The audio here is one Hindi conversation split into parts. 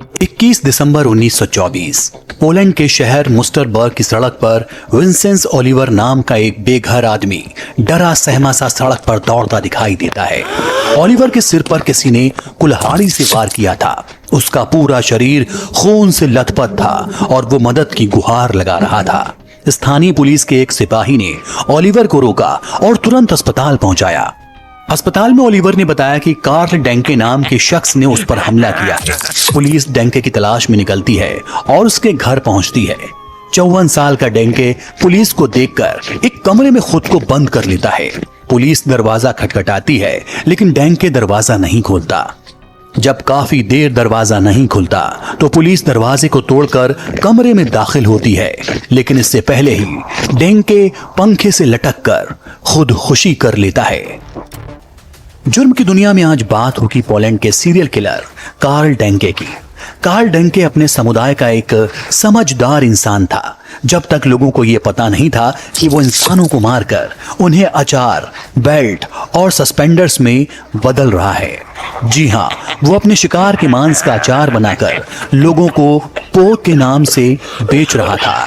21 दिसंबर 1924 पोलैंड के शहर मुस्टरबर्ग की सड़क पर विंसेंस ओलिवर नाम का एक बेघर आदमी डरा सहमा सा सड़क पर दौड़ता दिखाई देता है। ओलिवर के सिर पर किसी ने कुल्हाड़ी से वार किया था। उसका पूरा शरीर खून से लथपथ था और वो मदद की गुहार लगा रहा था। स्थानीय पुलिस के एक सिपाही ने ओलिवर को रोका और तुरंत अस्पताल पहुंचाया। अस्पताल में ओलिवर ने बताया कि कार्ल डेंके नाम के शख्स ने उस पर हमला किया। पुलिस डेंके की तलाश में निकलती है और उसके घर पहुंचती है। 54 साल का डेंके पुलिस को देखकर एक कमरे में खुद को बंद कर लेता है। पुलिस दरवाजा खटखटाती है लेकिन डेंके दरवाजा नहीं खोलता। जब काफी देर दरवाजा नहीं खुलता तो पुलिस दरवाजे को तोड़कर कमरे में दाखिल होती है, लेकिन इससे पहले ही डेंके पंखे से लटककर खुदकुशी कर लेता है। जुर्म की दुनिया में आज बात होगी पोलैंड के सीरियल किलर कार्ल डेंके की। कार्ल डेंके अपने समुदाय का एक समझदार इंसान था। जब तक लोगों को यह पता नहीं था कि वो इंसानों को मारकर उन्हें अचार, बेल्ट और सस्पेंडर्स में बदल रहा है। जी हाँ, वो अपने शिकार के मांस का अचार बनाकर लोगों को पोक के नाम से बेच रहा था।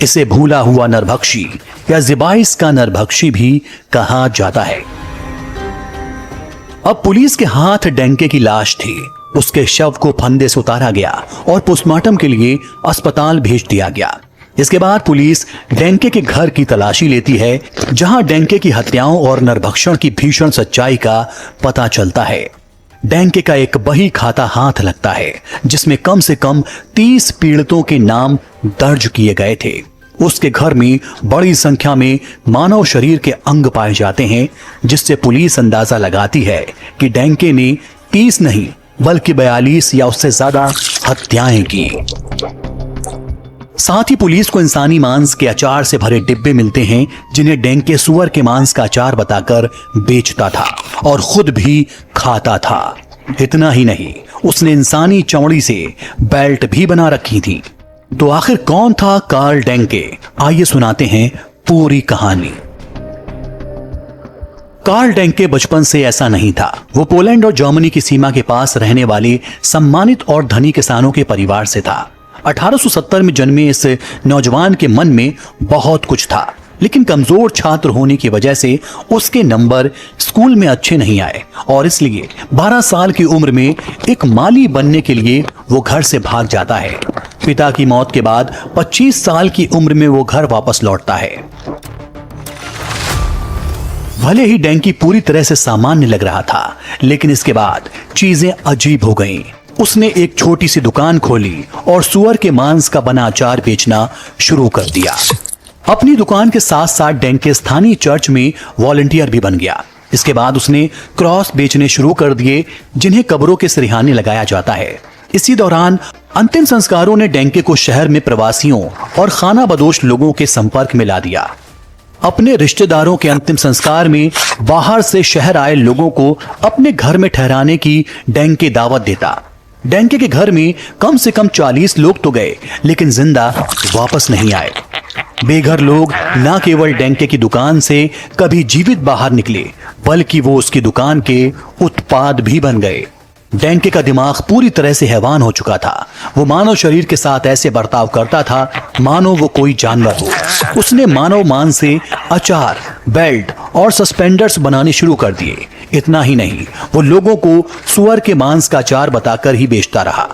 इसे भूला हुआ नरभक्षी या ज़िबाइस का नरभक्षी भी कहा जाता है। अब पुलिस के हाथ डेंके की लाश थी। उसके शव को फंदे से उतारा गया और पोस्टमार्टम के लिए अस्पताल भेज दिया गया। इसके बाद पुलिस डेंके के घर की तलाशी लेती है, जहां डेंके की हत्याओं और नरभक्षण की भीषण सच्चाई का पता चलता है। डेंके का एक बही खाता हाथ लगता है जिसमें कम से कम 30 पीड़ितों के नाम दर्ज किए गए थे। उसके घर में बड़ी संख्या में मानव शरीर के अंग पाए जाते हैं, जिससे पुलिस अंदाजा लगाती है कि डेंके ने 30 नहीं बल्कि 42 या उससे ज्यादा हत्याएं की। साथ ही पुलिस को इंसानी मांस के अचार से भरे डिब्बे मिलते हैं, जिन्हें डेंके सुअर के मांस का अचार बताकर बेचता था और खुद भी खाता था। इतना ही नहीं, उसने इंसानी चमड़ी से बेल्ट भी बना रखी थी। तो आखिर कौन था कार्ल डेंके? आइए सुनाते हैं पूरी कहानी। कार्ल डेंके बचपन से ऐसा नहीं था। वो पोलैंड और जर्मनी की सीमा के पास रहने वाले सम्मानित और धनी किसानों के परिवार से था। 1870 में जन्मे इस नौजवान के मन में बहुत कुछ था, लेकिन कमजोर छात्र होने की वजह से उसके नंबर स्कूल में अच्छे नहीं आए और इसलिए 12 साल की उम्र में एक माली बनने के लिए वो घर से भाग जाता है। पिता की मौत के बाद 25 साल की उम्र में वो घर वापस लौटता है। भले ही डेंकी पूरी तरह से सामान्य लग रहा था, लेकिन इसके बाद चीजें अजीब हो गईं। उसने एक छोटी सी दुकान खोली और सुअर के मांस का बना अचार बेचना शुरू कर दिया। अपनी दुकान के साथ साथ डेंके स्थानीय चर्च में वॉलंटियर भी बन गया। इसके बाद उसने क्रॉस बेचने शुरू कर दिए, जिन्हें कब्रों के सिरहाने लगाया जाता है। इसी दौरान अंतिम संस्कारों ने डेंके को शहर में प्रवासियों और खाना बदोश लोगों के संपर्क में ला दिया। अपने रिश्तेदारों के अंतिम संस्कार में बाहर से शहर आए लोगों को अपने घर में ठहराने की डेंके दावत देता। डेंके के घर में कम से कम 40 लोग तो गए, लेकिन जिंदा वापस नहीं आए। बेघर लोग न केवल डेंके की दुकान से कभी जीवित बाहर निकले, बल्कि वो उसकी दुकान के उत्पाद भी बन गए। डेंके का दिमाग पूरी तरह से हैवान हो चुका था। वो मानव शरीर के साथ ऐसे बर्ताव करता था मानो वो कोई जानवर हो। उसने मानव मांस से अचार, बेल्ट और सस्पेंडर्स बनाने शुरू कर दिए। इतना ही नहीं, वो लोगों को सुअर के मांस का अचार बताकर ही बेचता रहा।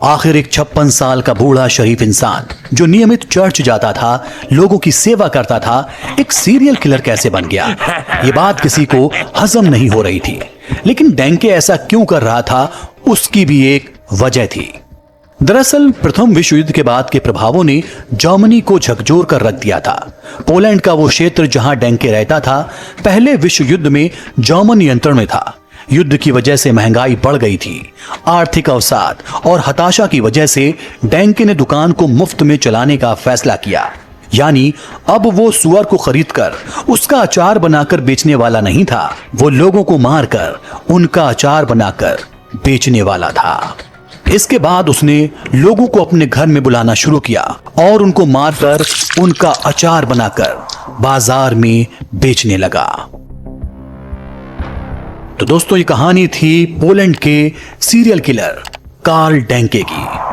आखिर एक 56 साल का बूढ़ा शरीफ इंसान जो नियमित चर्च जाता था, लोगों की सेवा करता था, एक सीरियल किलर कैसे बन गया? ये बात किसी को हजम नहीं हो रही थी। लेकिन डेंके ऐसा क्यों कर रहा था, उसकी भी एक वजह थी। दरअसल प्रथम विश्व युद्ध के बाद के प्रभावों ने जर्मनी को झकझोर कर रख दिया था। पोलैंड का वो क्षेत्र जहां डेंके रहता था, पहले विश्व युद्ध में जर्मन नियंत्रण में था। युद्ध की वजह से महंगाई बढ़ गई थी। आर्थिक अवसाद और हताशा की वजह से डेंके ने दुकान को मुफ्त में चलाने का फैसला किया। यानी अब वो सुअर को खरीदकर उसका अचार बनाकर बेचने वाला नहीं था, वो लोगों को मारकर उनका अचार बनाकर बेचने वाला था। इसके बाद उसने लोगों को अपने घर में बुलाना शुरू किया और उनको मारकर उनका अचार बनाकर बाजार में बेचने लगा। तो दोस्तों ये कहानी थी पोलैंड के सीरियल किलर कार्ल डेंके की।